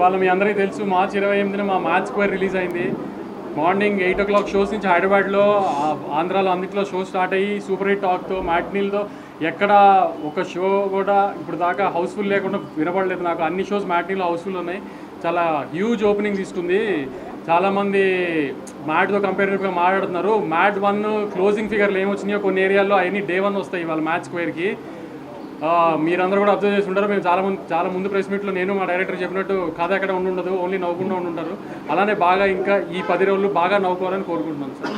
ఇవాళ మీ అందరికీ తెలుసు మార్చి 28న మా మ్యాచ్ స్క్వేర్ రిలీజ్ అయింది. మార్నింగ్ 8 o'clock షోస్ నుంచి హైదరాబాద్లో ఆంధ్రాలో అన్నింటిలో షో స్టార్ట్ అయ్యి సూపర్ హిట్ టాక్తో మ్యాట్నీలతో ఎక్కడ ఒక షో కూడా ఇప్పుడు దాకా హౌస్ఫుల్ లేకుండా వినపడలేదు నాకు. అన్ని షోస్ మ్యాట్నీలో హౌస్ఫుల్ ఉన్నాయి. చాలా హ్యూజ్ ఓపెనింగ్ తీసుకుంది. చాలామంది మ్యాట్తో కంపేరిటివ్గా మాట్లాడుతున్నారు. మ్యాట్ 1 క్లోజింగ్ ఫిగర్లు ఏమొచ్చినాయో కొన్ని ఏరియాల్లో అవన్నీ డే 1 వస్తాయి ఇవాళ మ్యాచ్ స్క్వేర్కి. మీరందరూ కూడా అబ్జర్వ్ చేసి ఉంటారు. మేము చాలా ముందు ప్రెస్ మీట్లో నేను మా డైరెక్టర్ చెప్పినట్టు కథ ఎక్కడ ఉండదు, ఓన్లీ నవ్వుకుండా ఉంటుంటారు. అలానే బాగా ఇంకా ఈ 10 రోజులు బాగా నవ్వుకోవాలని కోరుకుంటున్నాను సార్.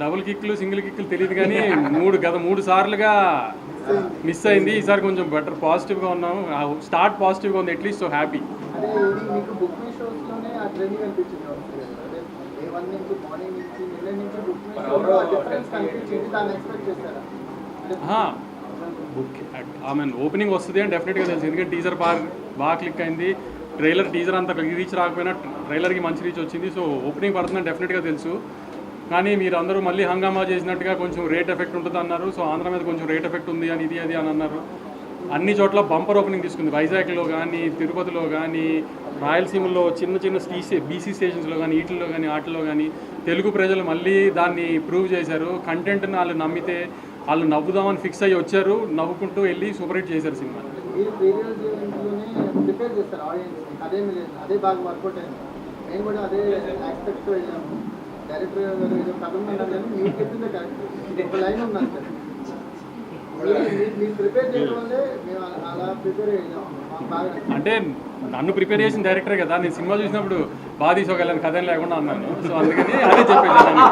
డబుల్ కిక్లు సింగిల్ కిక్లు తెలియదు కానీ గత 3 సార్లుగా మిస్ అయింది. ఈసారి కొంచెం బెటర్ పాజిటివ్గా ఉన్నాం. స్టార్ట్ పాజిటివ్గా ఉంది. At least so happy. ఓపెనింగ్ వస్తుంది అని డెఫినెట్గా తెలుసు. ఎందుకంటే టీజర్ బాగా క్లిక్ అయింది. టీజర్ అంతా రీచ్ రాకపోయినా ట్రైలర్కి మంచి రీచ్ వచ్చింది. సో ఓపెనింగ్ పడుతుందని డెఫినెట్గా తెలుసు. కానీ మీరు అందరూ మళ్ళీ హంగామా చేసినట్టుగా కొంచెం రేట్ ఎఫెక్ట్ ఉంటుంది అన్నారు. సో ఆంధ్ర మీద కొంచెం రేట్ ఎఫెక్ట్ ఉంది అని ఇది అని అన్నారు. అన్ని చోట్ల బంపర్ ఓపెనింగ్ తీసుకుంది. వైజాగ్లో కానీ, తిరుపతిలో కానీ, రాయలసీమలో చిన్న బీసీ స్టేషన్స్లో కానీ, వాటిల్లో కానీ తెలుగు ప్రజలు మళ్ళీ దాన్ని ప్రూవ్ చేశారు. కంటెంట్ని వాళ్ళు నమ్మితే వాళ్ళు నవ్వుదామని ఫిక్స్ అయ్యి వచ్చారు. నవ్వుకుంటూ వెళ్ళి సూపర్ హిట్ చేశారు సినిమా. అంటే నన్ను ప్రిపేర్ చేసిన డైరెక్టర్ కదా, నేను సినిమా చూసినప్పుడు బాగా తీసుకోగలను కథ లేకుండా అన్నాను. సో అందుకని అదే చెప్పేసాను.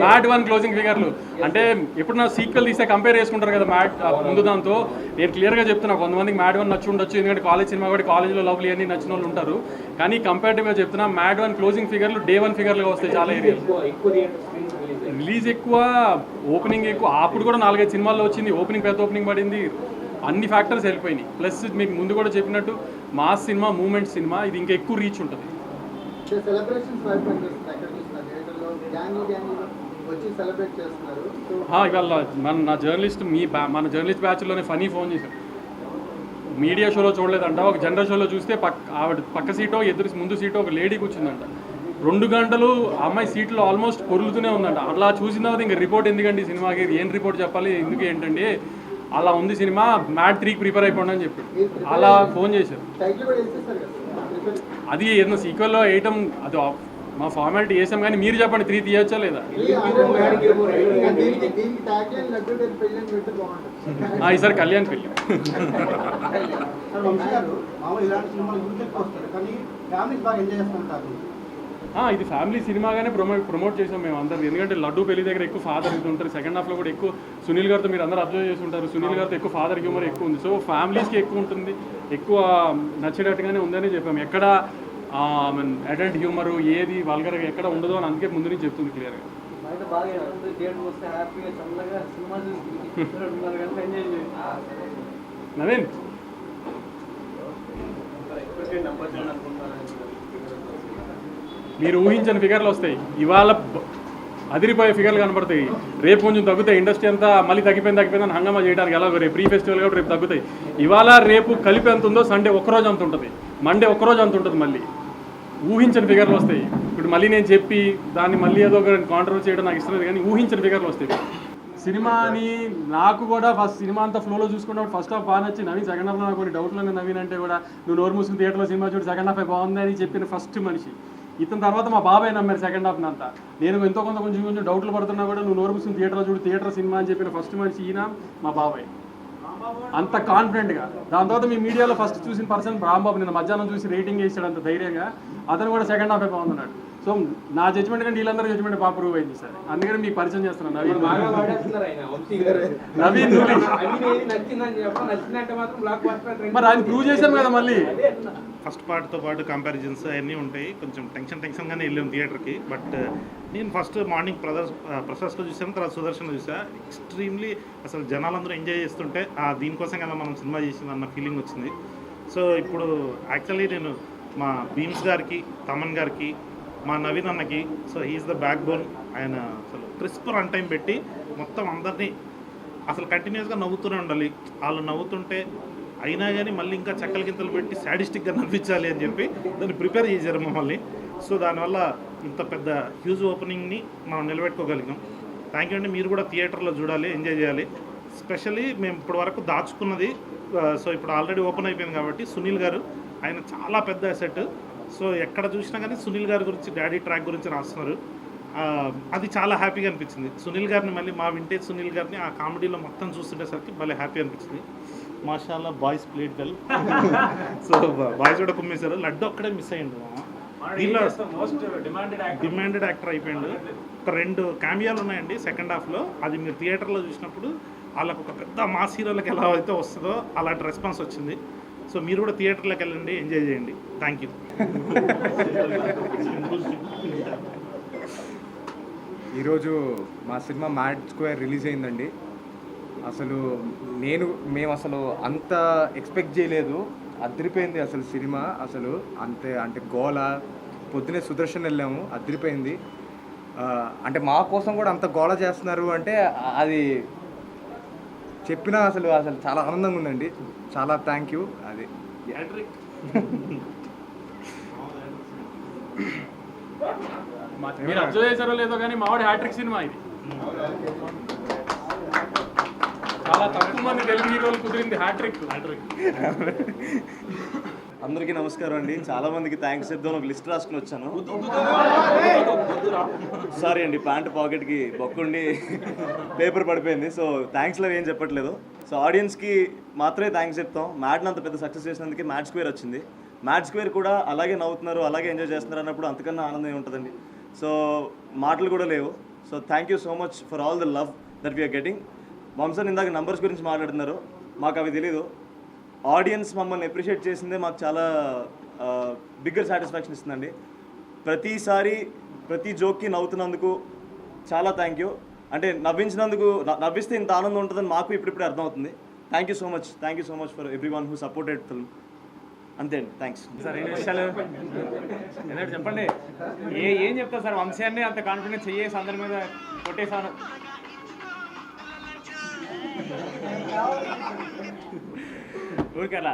మ్యాట్ 1 క్లోజింగ్ ఫిగర్లు అంటే ఇప్పుడు నా సీక్వెల్ తీస్తే కంపేర్ చేసుకుంటారు కదా మ్యాట్ ముందు దాంతో. నేను క్లియర్గా చెప్తున్నా, కొంతమందికి మ్యాట్ 1 నచ్చి ఉండొచ్చు, ఎందుకంటే కాలేజ్ సినిమా కూడా కాలేజ్లో లవ్లీ అన్ని నచ్చిన వాళ్ళు ఉంటారు. కానీ కంపేరిటివ్గా చెప్తున్నా మ్యాట్ 1 క్లోజింగ్ ఫిగర్లు డే 1 ఫిగర్లుగా వస్తాయి చాలా ఏరియాలు. రిలీజ్ ఎక్కువ, ఓపెనింగ్ ఎక్కువ. అప్పుడు కూడా 4-5 సినిమాల్లో వచ్చింది. ఓపెనింగ్ పెద్ద ఓపెనింగ్ పడింది. అన్ని ఫ్యాక్టర్స్ వెళ్ళిపోయినాయి. ప్లస్ మీకు ముందు కూడా చెప్పినట్టు మాస్ సినిమా, మూమెంట్ సినిమా, ఇది ఇంకా ఎక్కువ రీచ్ ఉంటుంది. ఇవాళ మన జర్నలిస్ట్ బ్యాచ్లోనే ఫనీ ఫోన్ చేశారు. మీడియా షోలో చూడలేదంట, ఒక జనరల్ షోలో చూస్తే ఆవిడ పక్క సీటో ముందు సీటో ఒక లేడీ కూర్చుందంట. 2 గంటలు అమ్మాయి సీట్లో ఆల్మోస్ట్ పొరులుతూనే ఉందంట. అట్లా చూసిన తర్వాత ఇంకా రిపోర్ట్ ఎందుకండి సినిమాకి, ఏం రిపోర్ట్ చెప్పాలి, ఎందుకు ఏంటండి అలా ఉంది సినిమా, మ్యాట్ 3కి ప్రిపేర్ అయిపోండి అని చెప్పాడు. అలా ఫోన్ చేశారు. అది ఏదైనా సీక్వెల్లో వేయటం అది మా ఫార్మాలిటీ చేసాం, కానీ మీరు చెప్పండి 3 తీయచ్చా లేదా? ఈసారి కళ్యాణ్ పెళ్ళి. ఇది ఫ్యామిలీ సినిమాగానే ప్రమోట్ చేసాం మేము అందరు. ఎందుకంటే లడ్డూ పెళ్లి దగ్గర ఎక్కువ ఫాదర్ ఇది ఉంటుంది. సెకండ్ హాఫ్లో కూడా ఎక్కువ సునీల్ గారితో మీరు అందరూ అబ్జర్వ్ చేసి ఉంటారు. సునీల్ గారితో ఎక్కువ ఫాదర్ హ్యూమర్ ఎక్కువ ఉంది. సో ఫ్యామిలీస్కి ఎక్కువ ఉంటుంది, ఎక్కువ నచ్చేటట్టుగానే ఉందని చెప్పాము. ఎక్కడ అడల్ట్ హ్యూమరు ఏది వల్గర్గా ఎక్కడ ఉండదు అని అందుకే ముందు నుంచి చెప్తుంది క్లియర్గా. నవీన్ మీరు ఊహించని ఫిగర్లు వస్తాయి. ఇవాళ అదిరిపోయే ఫిగర్లు కనబడతాయి. రేపు కొంచెం తగ్గుతాయి. ఇండస్ట్రీ అంతా మళ్ళీ తగ్గిపోయిందని హంగామా చేయడానికి ఎలాగో రేపు ప్రీ ఫెస్టివల్ కూడా రేపు తగ్గుతాయి. ఇవాళ రేపు కలిపి ఎంత ఉందో సండే ఒక్కరోజు అంత ఉంటుంది, మండే ఒక్కరోజు అంత ఉంటుంది. మళ్ళీ ఊహించని ఫిగర్లు వస్తాయి. ఇప్పుడు మళ్ళీ నేను చెప్పి దాన్ని మళ్ళీ ఏదో ఒక కాంట్రవర్సీ చేయడం నాకు ఇష్టం లేదు, కానీ ఊహించని ఫిగర్లు వస్తాయి. సినిమాని నాకు కూడా ఫస్ట్ సినిమా అంతా ఫ్లోలో చూసుకున్నప్పుడు ఫస్ట్ హాఫ్ బాగా నచ్చి, నవీన్ సెకండ్ హాఫ్లో నాకు కొన్ని డౌట్లు నవీన్ అంటే కూడా నువ్వు నోరు మూసుకుని థియేటర్లో సినిమా చూడు సెకండ్ హాఫ్ బాగుంది అని చెప్పిన ఫస్ట్ మనిషి ఇతని. తర్వాత మా బాబాయ్ నమ్మారు సెకండ్ హాఫ్ అంతా. నేను ఎంతో కొంచెం డౌట్లు పడుతున్నా కూడా నువ్వు నోరు మూసుకుని థియేటర్లో చూడు థియేటర్ సినిమా అని చెప్పిన ఫస్ట్ మనిషి ఈయన మా బాబాయ్. అంత కాన్ఫిడెంట్గా. దాని తర్వాత మీ మీడియాలో ఫస్ట్ చూసిన పర్సన్ రాంబాబు. నిన్న మధ్యాహ్నం చూసి రేటింగ్ వేసాడు అంత ధైర్యంగా. అతను కూడా సెకండ్ హాఫ్ బాగున్నాడు. సో నా జడ్జ్మెంట్ కంటే వీళ్ళందరూ జడ్జ్మెంట్ బాగా ప్రూవ్ అయింది సార్. అందుకని మీకు పరిచయం చేస్తున్నాను నవీన్. మరి ఆయన ప్రూవ్ చేశాం కదా. మళ్ళీ ఫస్ట్ పార్ట్తో పాటు కంపారిజన్స్ అవన్నీ ఉంటాయి. కొంచెం టెన్షన్గానే వెళ్ళాం థియేటర్కి. బట్ నేను ఫస్ట్ మార్నింగ్ ప్రసాస్లో చూసాను, తర్వాత సుదర్శన్లో చూసాను. ఎక్స్ట్రీమ్లీ అసలు జనాలందరూ ఎంజాయ్ చేస్తుంటే దీనికోసం కదా మనం సినిమా చేసింది అన్న ఫీలింగ్ వచ్చింది. సో ఇప్పుడు యాక్చువల్లీ నేను మా భీమ్స్ గారికి, తమన్ గారికి, మా నవీన్ అన్నకి, so he is the backbone. ఆయన అసలు క్రిస్ప్ రన్ టైం పెట్టి మొత్తం అందరినీ అసలు కంటిన్యూస్గా నవ్వుతూనే ఉండాలి. వాళ్ళు నవ్వుతుంటే అయినా కానీ మళ్ళీ ఇంకా చెక్కల గింతలు పెట్టి సాడిస్టిక్గా నవ్వించాలి అని చెప్పి దాన్ని ప్రిపేర్ చేశారు మమ్మల్ని. సో దానివల్ల ఇంత పెద్ద హ్యూజ్ ఓపెనింగ్ని మనం నిలబెట్టుకోగలిగాం. థ్యాంక్ యూ అండి. మీరు కూడా థియేటర్లో చూడాలి, ఎంజాయ్ చేయాలి. స్పెషల్లీ మేము ఇప్పటి వరకు దాచుకున్నది సో ఇప్పుడు ఆల్రెడీ ఓపెన్ అయిపోయింది కాబట్టి సునీల్ గారు ఆయన చాలా పెద్ద అసెట్. సో ఎక్కడ చూసినా కానీ సునీల్ గారి గురించి, డాడీ ట్రాక్ గురించి రాస్తున్నారు. అది చాలా హ్యాపీగా అనిపించింది. సునీల్ గారిని మళ్ళీ మా వింటేజ్ సునీల్ గారిని ఆ కామెడీలో మొత్తం చూస్తుండేసరికి భలే హ్యాపీ అనిపించింది. మాషాల్లా boys played well. So boys కూడా కుమ్మేశారు. లడ్డు ఒక్కడే మిస్ అయ్యిండు. దీనిలో డిమాండెడ్ యాక్టర్ అయిపోయిండు. ఒక 2 క్యామియాలు ఉన్నాయండి సెకండ్ హాఫ్లో. అది మీరు థియేటర్లో చూసినప్పుడు వాళ్ళకు ఒక పెద్ద మాస్ హీరోలకు ఎలా అయితే వస్తుందో అలాంటి రెస్పాన్స్ వచ్చింది. సో మీరు కూడా థియేటర్లోకి వెళ్ళండి, ఎంజాయ్ చేయండి. Thank you. ఈరోజు మా సినిమా మ్యాడ్ స్క్వేర్ రిలీజ్ అయిందండి. అసలు మేము అసలు అంత ఎక్స్పెక్ట్ చేయలేదు. అదిరిపోయింది అసలు సినిమా. అసలు అంటే గోల. పొద్దునే సుదర్శన్ వెళ్ళాము, అదిరిపోయింది. అంటే మా కోసం కూడా అంత గోల చేస్తున్నారు అంటే అది చెప్పినా అసలు చాలా ఆనందంగా ఉందండి. చాలా థ్యాంక్ యూ. అది మీరు అబ్జర్వ్ చేశారో లేదో కానీ మావాడి హ్యాట్రిక్ సినిమా ఇది. చాలా తక్కువ మంది తెలుగు హీరోలు కుదిరింది హ్యాట్రిక్. అందరికీ నమస్కారం అండి. చాలా మందికి థ్యాంక్స్ చెప్దాం ఒక లిస్ట్ రాసుకుని వచ్చాను. సారీ అండి, ప్యాంట్ పాకెట్కి బొక్కుండి పేపర్ పడిపోయింది. సో థ్యాంక్స్లో ఏం చెప్పట్లేదు. సో ఆడియన్స్కి మాత్రమే థ్యాంక్స్ చెప్తాం. మ్యాడ్ని అంత పెద్ద సక్సెస్ చేసినందుకే మ్యాడ్ స్క్వేర్ వచ్చింది. మ్యాడ్ స్క్వేర్ కూడా అలాగే నవ్వుతున్నారు, అలాగే ఎంజాయ్ చేస్తున్నారు అన్నప్పుడు అంతకన్నా ఆనందం ఉంటుందండి. సో మాటలు కూడా లేవు. So thank you so much for all the love that we are getting. Vamshan ఇందాక నంబర్స్ గురించి మాట్లాడుతున్నారు, మాకు అవి తెలీదు. ఆడియన్స్ మమ్మల్ని అప్రిషియేట్ చేసిందే మాకు చాలా బిగ్గర్ సాటిస్ఫాక్షన్ ఇస్తుందండి. ప్రతిసారి ప్రతి జోక్కి నవ్వుతున్నందుకు చాలా థ్యాంక్ యూ. అంటే నవ్విస్తే ఇంత ఆనందం ఉంటుందని మాకు ఇప్పుడిప్పుడే అర్థమవుతుంది. Thank you so much for every one who supported film. అంతే అండి, థ్యాంక్స్. సార్ ఏం విషయాలు ఎందుకంటే చెప్పండి. ఏం చెప్తారు సార్, వంశాన్ని అంత కాన్ఫిడెన్స్ చేసి అందరి మీద కొట్టేసాను. ఊరికలా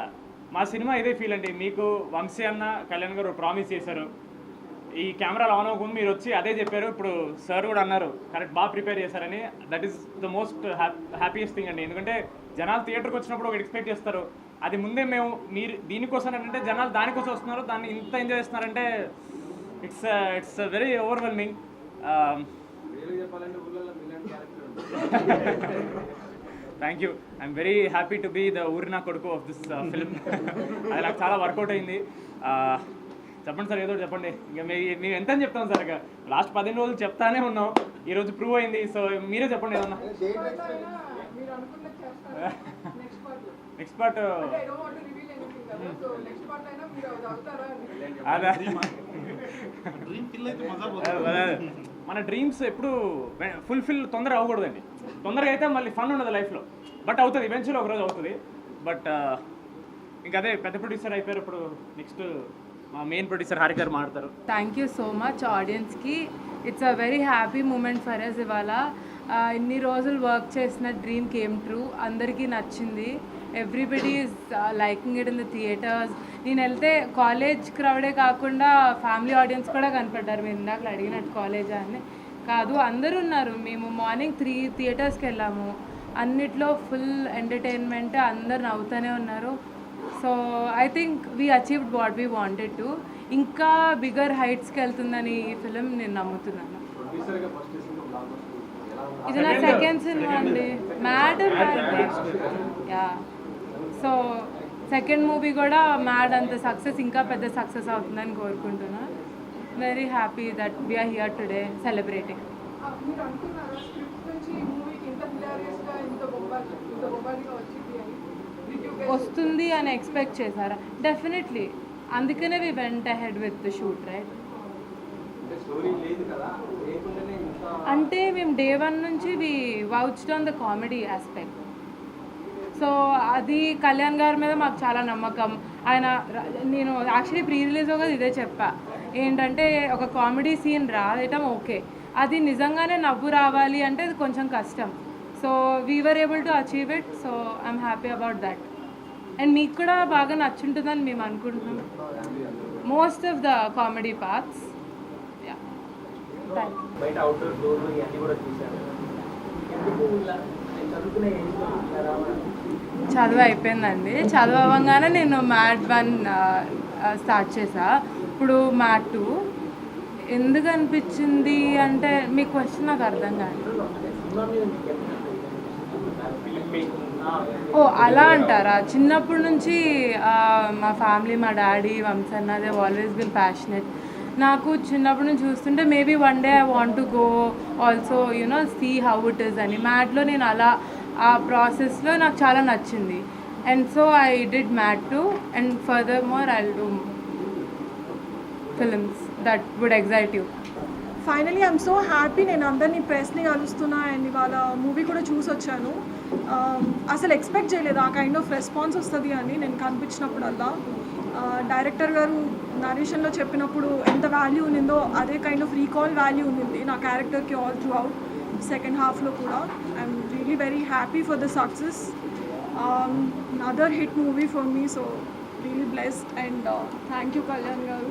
మా సినిమా ఇదే ఫీల్ అండి. మీకు వంశీ అన్న, కళ్యాణ్ గారు ప్రామిస్ చేశారు, ఈ కెమెరాలు ఆన్ అవ్వకుండా మీరు వచ్చి అదే చెప్పారు. ఇప్పుడు సార్ కూడా అన్నారు కరెక్ట్, బాగా ప్రిపేర్ చేశారని. That is the most happiest thing అండి. ఎందుకంటే జనాలు థియేటర్కి వచ్చినప్పుడు ఒకటి ఎక్స్పెక్ట్ చేస్తారు, అది ముందే మీరు దీనికోసం అంటే జనాలు దానికోసం వస్తున్నారు, దాన్ని ఇంత ఎంజాయ్ చేస్తున్నారంటే it's very overwhelming. Thank you. I'm very happy to be the ఊరినా కొడుకు ఆఫ్ దిస్ ఫిల్మ్. అది నాకు చాలా వర్కౌట్ అయింది. చెప్పండి సార్, ఏదో చెప్పండి. ఇంకా మేము ఎంత అని చెప్తాం సార్, ఇక లాస్ట్ 15 రోజులు చెప్తానే ఉన్నాం, ఈరోజు ప్రూవ్ అయింది. సో మీరే చెప్పండి ఏదన్నా. నెక్స్ట్ పార్ట్ అదే మన డ్రీమ్స్ ఎప్పుడు ఫుల్ఫిల్ తొందరగా అవ్వకూడదండి. తొందరగా అయితే మళ్ళీ ఫన్ ఉండదు లైఫ్లో, బట్ అవుతుంది ఈవెన్చువల్లీ ఒకరోజు అవుతుంది. బట్ ఇంకా అదే పెద్ద ప్రొడ్యూసర్ అయిపోయారు. ఇప్పుడు నెక్స్ట్ మా మెయిన్ ప్రొడ్యూసర్ హారిక గారు మాట్లాడతారు. థ్యాంక్ యూ సో మచ్ ఆడియన్స్కి. It's a very happy moment for us. ఇవాళ ఇన్ని రోజులు వర్క్ చేసిన డ్రీమ్ కేమ్ ట్రూ. అందరికీ నచ్చింది. Everybody is liking it in the theatres. నేను వెళ్తే కాలేజ్ క్రౌడే కాకుండా ఫ్యామిలీ ఆడియన్స్ కూడా కనపడ్డారు. మీరు ఇందాక అడిగినట్టు కాలేజ్ అని కాదు, అందరూ ఉన్నారు. మేము మార్నింగ్ 3 థియేటర్స్కి వెళ్ళాము. అన్నిట్లో ఫుల్ ఎంటర్టైన్మెంట్, అందరు నవ్వుతూనే ఉన్నారు. So I think we achieved what we wanted to. ఇంకా బిగ్గర్ హైట్స్కి వెళ్తుందని ఈ ఫిలిం నేను నమ్ముతున్నాను. ఇది నా సెకండ్ సినిమా అండి, Mad. Yeah, so second movie కూడా మ్యాడ్ అంత సక్సెస్, ఇంకా పెద్ద సక్సెస్ అవుతుందని కోరుకుంటున్నా. Very happy that we are here today celebrating. వస్తుంది అని ఎక్స్పెక్ట్ చేశారా? డెఫినెట్లీ, అందుకనే we went ahead with the shoot, right? అంటే మేము డే 1 నుంచి we vouched on the comedy aspect. So అది కళ్యాణ్ గారి మీద మాకు చాలా నమ్మకం. నేను యాక్చువల్లీ ప్రీ రిలీజ్ కూడా ఇదే చెప్పా, ఏంటంటే ఒక కామెడీ సీన్ రాయటం ఓకే, అది నిజంగానే నవ్వు రావాలి అంటే అది కొంచెం కష్టం. So we were able to achieve it. So I'm happy about that. And మీకు కూడా బాగా నచ్చుంటుందని మేము అనుకుంటున్నాం most of the comedy parts. Yeah, thank you. బయట అవుట్డోర్ డోర్ ఇవన్నీ కూడా చూశాను. ఎందుకు ఇలా నేను చదువుకునే ఏజ్లో ఇలా రావాలి? చదువు అయిపోయిందండి. చదువు అవ్వగానే నేను మ్యాట్ 1 స్టార్ట్ చేసా. ఇప్పుడు మ్యాట్ 2 ఎందుకు అనిపించింది అంటే మీ క్వశ్చన్ నాకు అర్థం కాదు. సినిమా మీద మీకు ఎట్లా ఫిల్మ్ మేకింగ్ ఓ అలా అంటారా? చిన్నప్పటి నుంచి మా ఫ్యామిలీ, మా డాడీ, వంశన్న, దే ఆల్వేస్ బిన్ ప్యాషనెట్. నాకు చిన్నప్పటి నుంచి చూస్తుంటే maybe one day I want to go also you know see how it is అని. మ్యాట్లో నేను అలా ఆ ప్రాసెస్లో నాకు చాలా నచ్చింది. And so I did Mad 2 and further more I will do films that would excite you. Finally I'm so happy. నేను అందరినీ ప్రెస్ని కలుస్తున్నా అండ్ ఇవాళ మూవీ కూడా చూసి వచ్చాను. అసలు ఎక్స్పెక్ట్ చేయలేదు ఆ కైండ్ ఆఫ్ రెస్పాన్స్ వస్తుంది అని. నేను కనిపించినప్పుడల్లా డైరెక్టర్ గారు నరేషన్లో చెప్పినప్పుడు ఎంత వాల్యూ ఉన్నిందో అదే కైండ్ ఆఫ్ రీకాల్ వాల్యూ ఉన్నింది నా క్యారెక్టర్కి ఆల్ త్రూ అవుట్. సెకండ్ హాఫ్లో కూడా I'm really very happy for the success. Other hit movie for me. So really blessed and thank you Kalyan గారు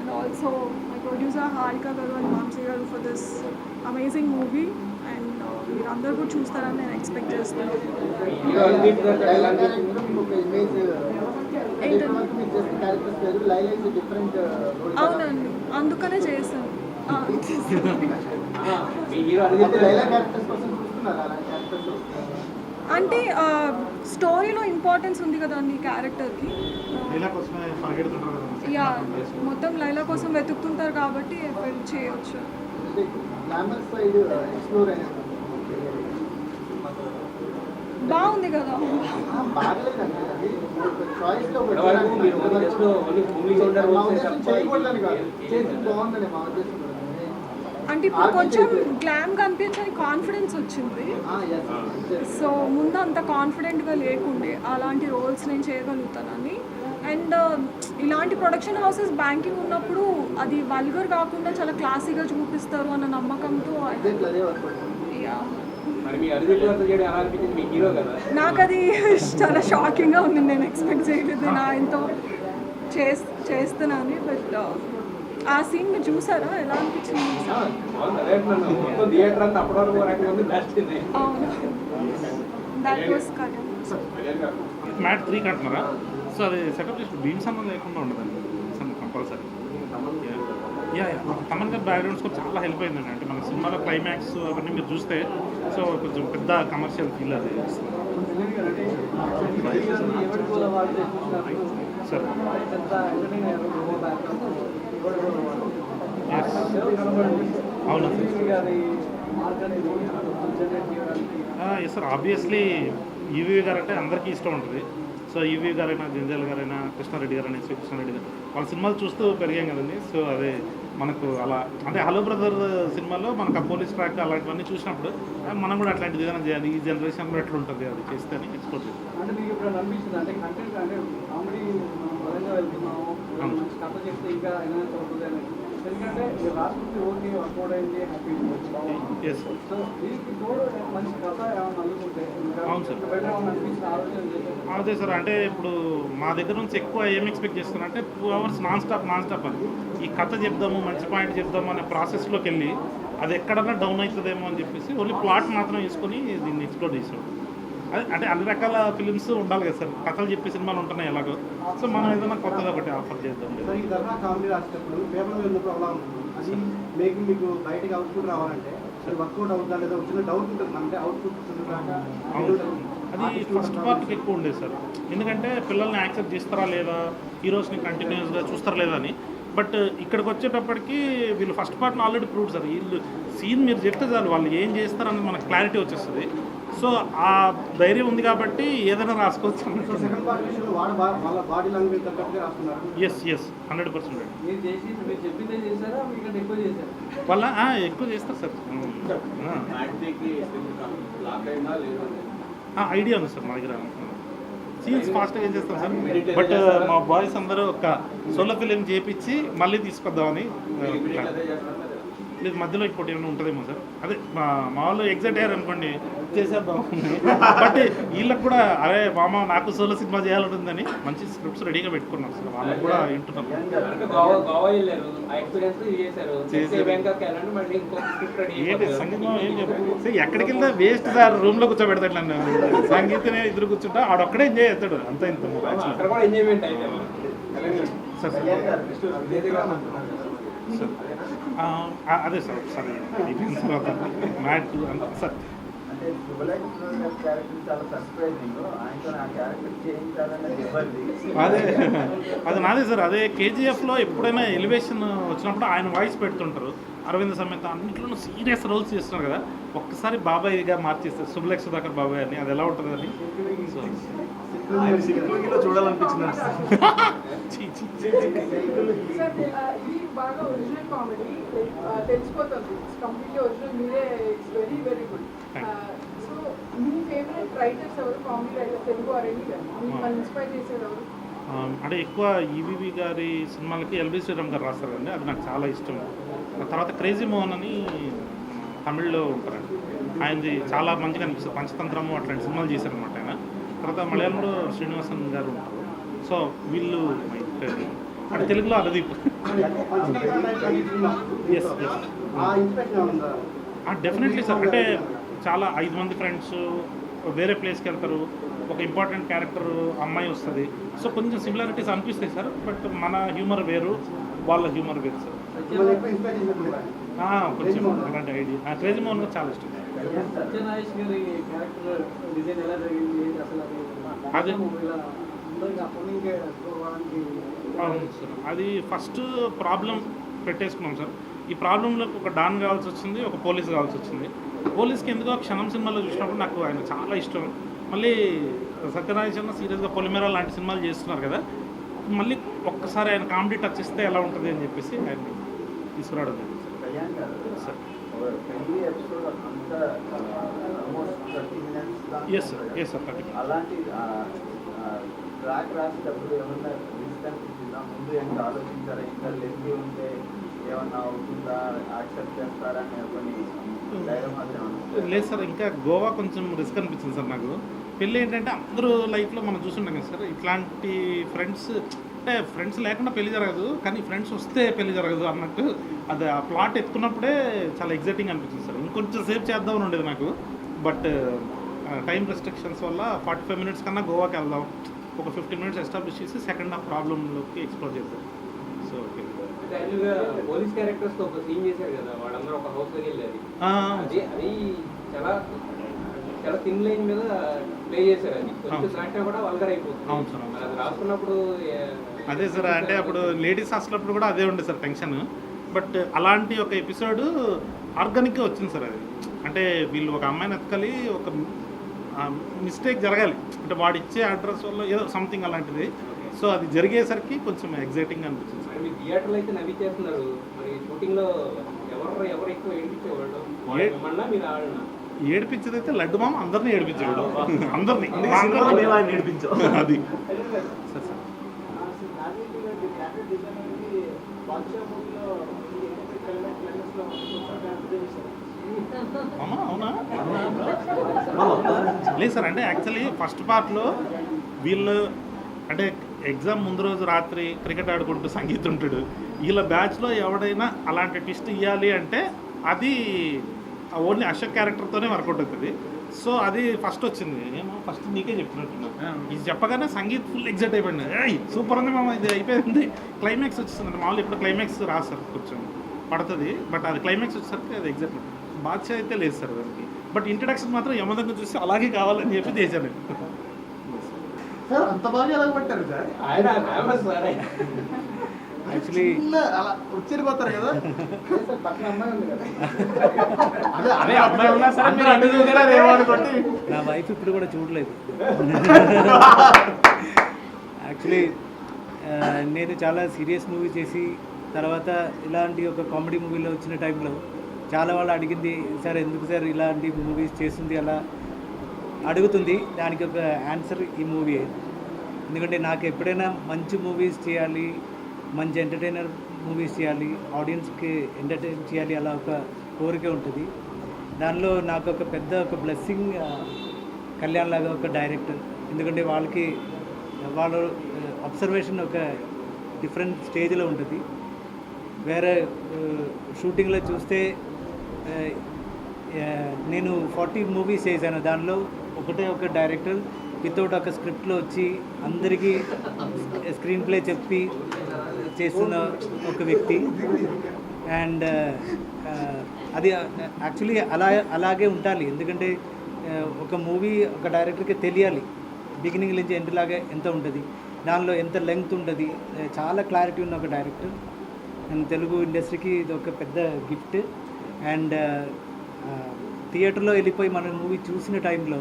and also my producer Harika garu and Mamsi garu for this amazing movie and మీరందరూ కూడా చూస్తారని నేను expect చేస్తున్నాను. అవునండి, అందుకనే చేశాను. అంటే స్టోరీలో ఇంపార్టెన్స్ ఉంది కదా అన్ని క్యారెక్టర్కి. యా, మొత్తం లైలా కోసం వెతుకుతుంటారు కాబట్టి చేయవచ్చు. బాగుంది కదా. అంటే ఇప్పుడు కొంచెం గ్లామ్ కనిపించని కాన్ఫిడెన్స్ వచ్చింది. సో ముందు అంత కాన్ఫిడెంట్గా లేకుండే అలాంటి రోల్స్ నేను చేయగలుగుతానని. అండ్ ఇలాంటి ప్రొడక్షన్ హౌసెస్ బ్యాంకింగ్ ఉన్నప్పుడు అది వల్గర్ కాకుండా చాలా క్లాసీగా చూపిస్తారు అన్న నమ్మకంతో నాకు అది చాలా షాకింగ్గా ఉంది. నేను ఎక్స్పెక్ట్ చేయలేదు నేను ఆయనతో చేస్తున్నాను. బట్ ఆ సీన్ మీరు చూసారా? ఎలా అనిపించింది? అవును, దట్ వాస్ మ్యాట్ 3 అంటున్నారా? సో అది సెటప్ చేసి భీమ్ సంబంధం లేకుండా ఉండదండి కంపల్సరీ. యా తమన్ గారి బ్యాక్గ్రౌండ్స్ కూడా చాలా హెల్ప్ అయిందండి. అంటే మన సినిమాలో క్లైమాక్స్ అవన్నీ మీరు చూస్తే సో కొంచెం పెద్ద కమర్షియల్ ఫీల్ అది. సార్ అవును ఎస్ సార్, ఆబ్వియస్లీ ఈవీ గారు అంటే అందరికీ ఇష్టం ఉంటుంది. సో ఈవీ గారైనా, జంజాల్ గారైనా, కృష్ణారెడ్డి గారైనా, కృష్ణారెడ్డి గారు వాళ్ళ సినిమాలు చూస్తూ పెరిగాం కదండి. సో అదే మనకు అలా అంటే హలో బ్రదర్ సినిమాలో మనకు ఆ పోలీస్ ట్రాక్ అలాంటివన్నీ చూసినప్పుడు మనం కూడా అట్లాంటిది ఏదైనా చేయాలి, ఈ జనరేషన్లో ఎట్లా ఉంటుంది అది చేస్తే అని ఎక్స్పోర్ట్ చేస్తాం. అంటే మీకు ఇప్పుడు అనిపిస్తుంది అంటే కంటెంట్ అంటే కామెడీ పరంగా వెళ్తున్నాము, మంచి కథ చెప్తే ఇంకా ఎన్హాన్స్ అవుతుంది అని. ఎందుకంటే రాష్ట్రపతి ఓకే వర్కౌట్ అయింది, హ్యాపీ. సో దీనికి తోడు మంచి కథ ఏమైనా అందుకుంటే అవును సార్, అదే సార్. అంటే ఇప్పుడు మా దగ్గర నుంచి ఎక్కువ ఏం ఎక్స్పెక్ట్ చేస్తున్నా అంటే 2 hours నాన్ స్టాప్ అని ఈ కథ చెప్దాము, మంచి పాయింట్ చెప్దాము అనే ప్రాసెస్లోకి వెళ్ళి అది ఎక్కడన్నా డౌన్ అవుతుందేమో అని చెప్పేసి ఓన్లీ ప్లాట్ మాత్రం వేసుకొని దీన్ని ఎక్స్ప్లోర్ చేసాం. అదే అంటే అన్ని రకాల ఫిలిమ్స్ ఉండాలి కదా సార్, కథలు చెప్పే సినిమాలు ఉంటున్నాయి ఎలాగో. సో మనం ఏదైనా కొత్తగా ఒకటి ఆఫర్ చేద్దాం. ఈ ధర్నా కామెడీ రాసేటప్పుడు పేపర్ వెళ్ళినప్పుడు అలా ఉంటుంది. అది మేకింగ్ మీకు బయటకి అవుట్పుట్ రావాలంటే అది వర్కౌట్ అవుతుందా లేదా వచ్చిన డౌట్ ఉంటుంది. అంటే అవుట్పుట్ అది ఫస్ట్ పార్ట్కి ఎక్కువ ఉండేది సార్. ఎందుకంటే పిల్లల్ని యాక్సెప్ట్ చేస్తారా లేదా, హీరోస్ని కంటిన్యూస్గా చూస్తారా లేదా అని. బట్ ఇక్కడికి వచ్చేటప్పటికి వీళ్ళు ఫస్ట్ పార్ట్ని ఆల్రెడీ ప్రూవ్ సార్. వీళ్ళు సీన్ మీరు చెప్తే చాలు వాళ్ళు ఏం చేస్తారని మనకు క్లారిటీ వచ్చేస్తుంది. సో ఆ ధైర్యం ఉంది కాబట్టి ఏదైనా రాసుకోవచ్చు. ఎస్ 100%. వాళ్ళ ఎక్కువ చేస్తారు సార్. ఐడియా ఉంది సార్ మా దగ్గర. సీన్స్ ఫాస్ట్గా ఏం చేస్తాం సార్. బట్ మా బాయ్స్ అందరూ ఒక సోలో ఫిలిం చేపించి మళ్ళీ తీసుకొద్దామని. లేదు మధ్యలో ఇంకోటి ఏమైనా ఉంటుందేమో సార్. అదే మా వాళ్ళు ఎగ్జైట్ అయ్యారు అనుకోండి, చేశారు బాగుంది. బట్ వీళ్ళకి కూడా అరే మామ నాకు సోలో సినిమా చేయాలంటుందని మంచి స్క్రిప్ట్స్ రెడీగా పెట్టుకున్నారు సార్. వాళ్ళకి కూడా వింటున్నారు. ఏంటి సంగీతం ఏం చెప్పు, ఎక్కడికి వెళ్తే వేస్ట్ సార్. రూమ్లో కూర్చోబెడతాడు నన్ను, సంగీతనే ఇద్దరు కూర్చుంటా ఆడొక్కడే ఎంజాయ్ చేస్తాడు అంత ఇంత. అదే సార్ సార్ మ్యాట్ అంత సార్. అదే అది నాదే సార్. అదే కేజీఎఫ్లో ఎప్పుడైనా ఎలివేషన్ వచ్చినప్పుడు ఆయన వాయిస్ పెడుతుంటారు. అరవింద్ సమేత అన్నింటిలో సీరియస్ రోల్స్ చేస్తున్నారు కదా, ఒక్కసారి బాబాయ్గా మార్చేస్తారు శుభలేఖ సుధాకర్ బాబాయ్ అని. అది ఎలా ఉంటుంది అని చూడాలనిపించింది. సార్ ఇది బాగా ఒరిజినల్ కామెడీ తెలిసిపోతుంది, కంప్లీట్లీ ఒరిజినల్. మీరే it's very very good. So మీ ఫేవరెట్ రైటర్స్ ఎవరు, comedy writers, Telugu or anywhere మిమ్మల్ని ఇన్స్పైర్ చేసేది ఎవరు? అంటే ఎక్కువ ఈవీవి గారి సినిమాలకి ఎల్బి శ్రీరామ్ గారు రాస్తారండి, అది నాకు చాలా ఇష్టం. తర్వాత క్రేజీ మోహన్ అని తమిళ్లో ఉంటారండి, ఆయనది చాలా మంచిగా అనిపిస్తుంది. పంచతంత్రము అట్లాంటి సినిమాలు చేశారనమాట ఆయన. తర్వాత మలయాళంలో శ్రీనివాసన్ గారు ఉంటారు. సో వీళ్ళు అంటే తెలుగులో అరదీప్. Definitely sir. అంటే చాలా 5 మంది ఫ్రెండ్స్ వేరే ప్లేస్కి వెళ్తారు, ఒక ఇంపార్టెంట్ క్యారెక్టర్ అమ్మాయి వస్తుంది. సో కొంచెం సిమిలారిటీస్ అనిపిస్తాయి సార్. బట్ మన హ్యూమర్ వేరు, వాళ్ళ హ్యూమర్ వేరు సార్. కొంచెం అలాంటి ఐడియా. క్రేజీ మోహన్ గారు చాలా ఇష్టం. అదే అవును సార్. అది ఫస్ట్ ప్రాబ్లం పెట్టేసుకున్నాం సార్. ఈ ప్రాబ్లంలో ఒక డాన్ కావాల్సి వచ్చింది, ఒక పోలీస్ కావాల్సి వచ్చింది. పోలీస్కి ఎందుకో క్షణం సినిమాలో చూసినప్పుడు నాకు ఆయన చాలా ఇష్టం. మళ్ళీ సత్యనారాయణ సీరియస్గా పొలిమేర లాంటి సినిమాలు చేస్తున్నారు కదా, మళ్ళీ ఒక్కసారి ఆయన కామెడీ టచ్ ఇస్తే ఎలా ఉంటుంది అని చెప్పేసి ఆయన తీసుకురావడం sir. Yes sir, yes sir. అలాంటి ట్రాక్ రాసేటప్పుడు ఏమన్నా ముందు ఎంత ఆలోచించారా? ఇంకా లెంగి ఉంటే ఏమన్నా అవుతుందా, యాక్సెప్ట్ చేస్తారని కొన్ని ధైర్యం మాత్రం లేదు సార్. ఇంకా గోవా కొంచెం రిస్క్ అనిపించింది సార్ నాకు. పెళ్ళి ఏంటంటే అందరూ లైఫ్లో మనం చూస్తుంటాం కదా సార్, ఇట్లాంటి ఫ్రెండ్స్ అంటే ఫ్రెండ్స్ లేకుండా పెళ్లి జరగదు, కానీ ఫ్రెండ్స్ వస్తే పెళ్లి జరగదు అన్నట్టు అది ఆ ప్లాట్ ఎత్తుకున్నప్పుడే చాలా ఎగ్జైటింగ్ అనిపించింది సార్. ఇంకొంచెం సేపు చేద్దామని ఉండేది నాకు. బట్ టైం రెస్ట్రిక్షన్స్ వల్ల 45 మినిట్స్ కన్నా గోవాకి వెళ్దాం, ఒక 15 మినిట్స్ ఎస్టాబ్లిష్ చేసి సెకండ్ హాఫ్ ప్రాబ్లంలోకి ఎక్స్ప్లోర్ చేద్దాం. So okay. పోలీస్ క్యారెక్టర్స్ తో ఒక సీన్ చేశారు కదా, వాళ్ళందరూ ఒక హౌస్ లోకి వెళ్ళారు. అది చాలా చాలా థిన్ లైన్ మీద ప్లే చేశారు. అది కొంచెం దాటినా కూడా వల్గర్ అయిపోతుంది. అవును సార్. అది రాసుకున్నప్పుడు అదే సార్. అంటే అప్పుడు లేడీస్ హాస్టల్ కూడా అదే ఉండే సార్ టెన్షన్. బట్ అలాంటి ఒక ఎపిసోడ్ ఆర్గానిక్గా వచ్చింది సార్. అది అంటే వీళ్ళు ఒక అమ్మాయిని ఎత్తుకలి ఒక మిస్టేక్ జరగాలి, అంటే వాడు ఇచ్చే అడ్రస్ వల్ల ఏదో సంథింగ్ అలాంటిది. సో అది జరిగేసరికి కొంచెం ఎగ్జైటింగ్ అనిపించింది. మీ థియేటర్లో అయితే నవ్వి చేస్తున్నారు, మరి షూటింగ్లో ఎవరు ఎక్కువ ఏడిపించేవాళ్ళు? మీరు ఆడినా ఏడిపించేది అయితే లడ్డు మామ అందరినీ ఏడిపించేవాడు, అందరినీ అది సార్. సార్ అవునా? లేదు సార్. అంటే యాక్చువల్లీ ఫస్ట్ పార్ట్లో వీళ్ళు అంటే ఎగ్జామ్ ముందు రోజు రాత్రి క్రికెట్ ఆడుకుంటూ సంగీతం ఉంటాడు. వీళ్ళ బ్యాచ్లో ఎవడైనా అలాంటి ట్విస్ట్ ఇవ్వాలి అంటే అది ఓన్లీ అశోక్ క్యారెక్టర్తోనే వర్కౌట్ అవుతుంది. సో అది ఫస్ట్ వచ్చింది. ఏమో ఫస్ట్ నీకే చెప్తున్నట్టున్నాను. ఇది చెప్పగానే సంగీత్ ఫుల్ ఎగ్జైట్ అయిపోయింది. సూపర్ ఉంది మామ, ఇది అయిపోయింది. క్లైమాక్స్ వచ్చేస్తుంది. మామూలు ఇప్పుడు క్లైమాక్స్ రాదు సార్, కొంచెం పడుతుంది. బట్ అది క్లైమాక్స్ వచ్చేసరికి అది ఎగ్జైట్ బాద్షా అయితే లేదు సార్ దానికి. బట్ ఇంట్రడక్షన్ మాత్రం యమదంగా చూసి అలాగే కావాలని చెప్పి చేశాను. అంత బాగా ఎలా పట్టారు సార్? యాక్చువల్లీ అలా వచ్చేపోతారు కదా. పక్కన అమ్మాయి ఉంది కదా, అదే అమ్మాయి ఉన్నా సరే మీరు అడ్డు చూసారా అనుకోండి. నా వైఫ్ ఇప్పుడు కూడా చూడలేదు. యాక్చువల్లీ నేను చాలా సీరియస్ మూవీ చేసి తర్వాత ఇలాంటి ఒక కామెడీ మూవీలో వచ్చిన టైంలో చాలా వాళ్ళు అడిగింది, సార్ ఎందుకు సార్ ఇలాంటి మూవీస్ చేస్తుంది అలా అడుగుతుంది. దానికి ఒక ఆన్సర్ ఈ మూవీ. ఎందుకంటే నాకు ఎప్పుడైనా మంచి మూవీస్ చేయాలి, మంచి ఎంటర్టైనర్ మూవీస్ చేయాలి, ఆడియన్స్కి ఎంటర్టైన్ చేయాలి, అలా ఒక కోరిక ఉంటుంది. దానిలో నాకు ఒక పెద్ద ఒక బ్లెస్సింగ్ కళ్యాణ్ లాగా ఒక డైరెక్టర్. ఎందుకంటే వాళ్ళ అబ్జర్వేషన్ ఒక డిఫరెంట్ స్టేజ్లో ఉంటుంది. వేరే షూటింగ్లో చూస్తే నేను 40 మూవీస్ చేశాను. దానిలో ఒక డైరెక్టర్ వితౌట్ ఒక స్క్రిప్ట్లో వచ్చి అందరికీ స్క్రీన్ ప్లే చెప్పి చేస్తున్న ఒక వ్యక్తి. అండ్ అది యాక్చువల్లీ అలాగే ఉండాలి. ఎందుకంటే ఒక మూవీ ఒక డైరెక్టర్కి తెలియాలి బిగినింగ్ నుంచి ఎండ్ లాగా ఎంత ఉంటుంది, దానిలో ఎంత లెంగ్త్ ఉంటుంది. చాలా క్లారిటీ ఉన్న ఒక డైరెక్టర్. అండ్ తెలుగు ఇండస్ట్రీకి ఇది ఒక పెద్ద గిఫ్ట్. అండ్ థియేటర్లో వెళ్ళిపోయి మన మూవీ చూసిన టైంలో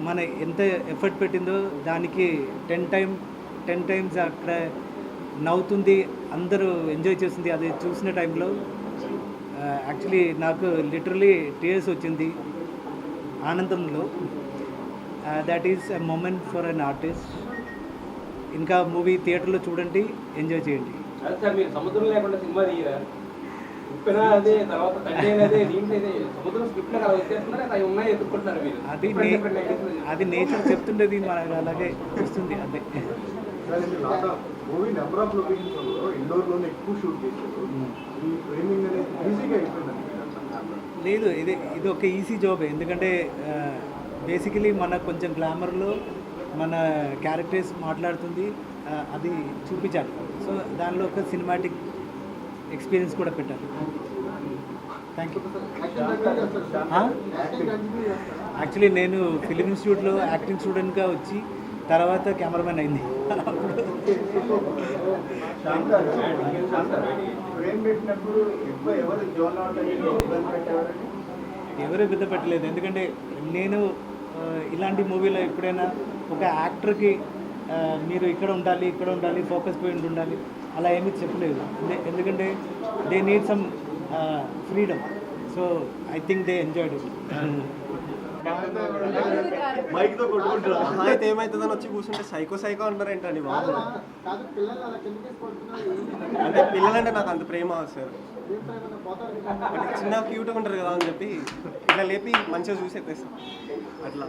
మన ఎంత ఎఫర్ట్ పెట్టిందో దానికి 10 టైమ్స్ అక్కడ నవ్వుతుంది, అందరూ ఎంజాయ్ చేస్తుంది. అది చూసిన టైంలో యాక్చువల్లీ నాకు లిటరలీ టీయర్స్ వచ్చింది ఆనందంలో. That is a moment for an artist. ఇంకా మూవీ థియేటర్లో చూడండి, ఎంజాయ్ చేయండి. అదే సార్, మీరు సముద్రం లేకుండా సినిమా తీయరా? ఉప్పెన అదే, తర్వాత తండ్రి అదే, దీంట్లో అదే సముద్రం స్క్రిప్ట్ అలా వచ్చేస్తున్నారు, అవి ఉన్నాయి ఎదుర్కొంటున్నారు మీరు. అది నేచర్ చెప్తుండేది, మనకు అలాగే వస్తుంది. అదే మూవీ నెంబర్ ఆఫ్ లొకేషన్స్లో ఇండోర్లోనే ఎక్కువ షూట్ చేశారు. ఈ ఫ్రేమింగ్ అనేది ఈజీగా అయిపోయింది. లేదు, ఇది ఒక ఈజీ జాబ్. ఎందుకంటే బేసికలీ మన కొంచెం గ్లామర్లో మన క్యారెక్టర్స్ మాట్లాడుతుంది, అది చూపించాలి. సో దానిలో ఒక సినిమాటిక్ ఎక్స్పీరియన్స్ కూడా పెట్టాలి. Thank you. యాక్చువల్లీ నేను ఫిలిం ఇన్స్టిట్యూట్లో యాక్టింగ్ స్టూడెంట్గా వచ్చి తర్వాత కెమెరామెన్ అయింది. ఎవరు పెద్ద పెట్టలేదు. ఎందుకంటే నేను ఇలాంటి మూవీలో ఎప్పుడైనా ఒక యాక్టర్కి మీరు ఇక్కడ ఉండాలి, ఫోకస్ పాయింట్ ఉండాలి, అలా ఏమీ చెప్పలేదు. ఎందుకంటే they need some freedom. So I think they enjoyed it. మైక్తో కొట్టుకుంటారు. అయితే ఏమవుతుందని వచ్చి కూర్చుంటే సైకో అంటారు ఏంటండి బాబు? అంటే పిల్లలంటే నాకు అంత ప్రేమ సార్. అంటే చిన్న క్యూట్గా ఉంటారు కదా అని చెప్పి ఇట్లా లేపి మంచిగా చూసి ఎత్తేస్తాం అట్లా.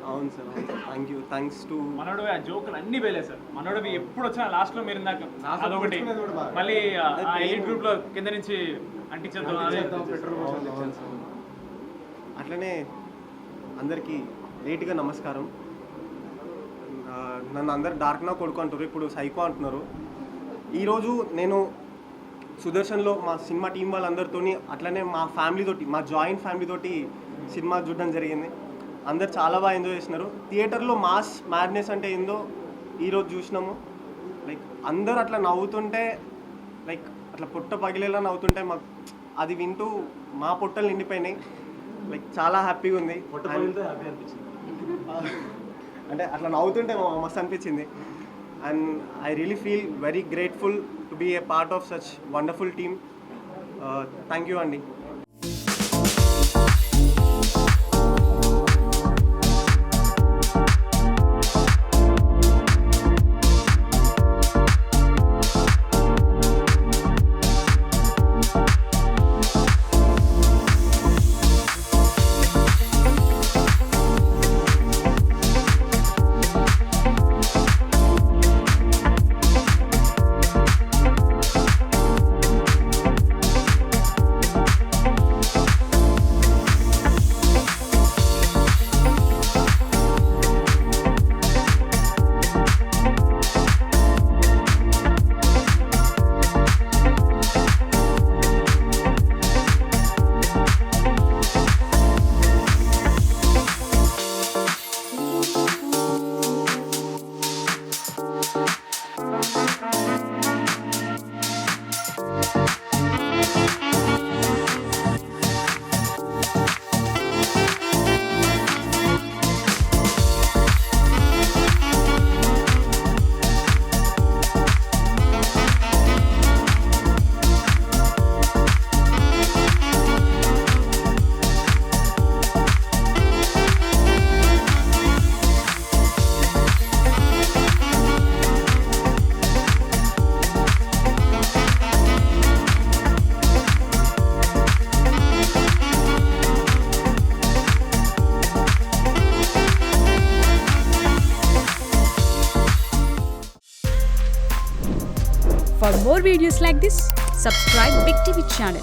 అవును sir, thank you. Thanks to మనోడు. ఆ జోకులు అన్ని వేలే సార్. మనోడు ఎప్పుడు వచ్చినా లాస్ట్ లో మీరు ఇందాక అదొకటి మళ్ళీ ఎయిట్ గ్రూప్ లో కింద నుంచి అంటించేద్దాం. అట్లనే అందరికీ లేట్గా నమస్కారం. నన్ను అందరు డార్క్ నా కొడుకు అంటారు, ఇప్పుడు సైకో అంటున్నారు. ఈరోజు నేను సుదర్శన్లో మా సినిమా టీం వాళ్ళందరితో, అట్లనే మా ఫ్యామిలీతోటి, మా జాయింట్ ఫ్యామిలీతోటి సినిమా చూడడం జరిగింది. అందరు చాలా బాగా ఎంజాయ్ చేసినారు. థియేటర్లో మాస్ మ్యాడ్నెస్ అంటే ఏందో ఈరోజు చూసినాము. లైక్ అందరూ అట్లా నవ్వుతుంటే, లైక్ అట్లా పొట్ట పగిలేలా నవ్వుతుంటే మాకు అది వింటూ మా పొట్టలు నిండిపోయినాయి. లైక్ చాలా హ్యాపీగా ఉంది. హ్యాపీ అనిపించింది. అంటే అట్లా నవ్వుతుంటే మస్తు అనిపించింది. And I really feel very grateful to be a part of such wonderful team. Thank you అండి. For more videos like this, subscribe Big TV channel.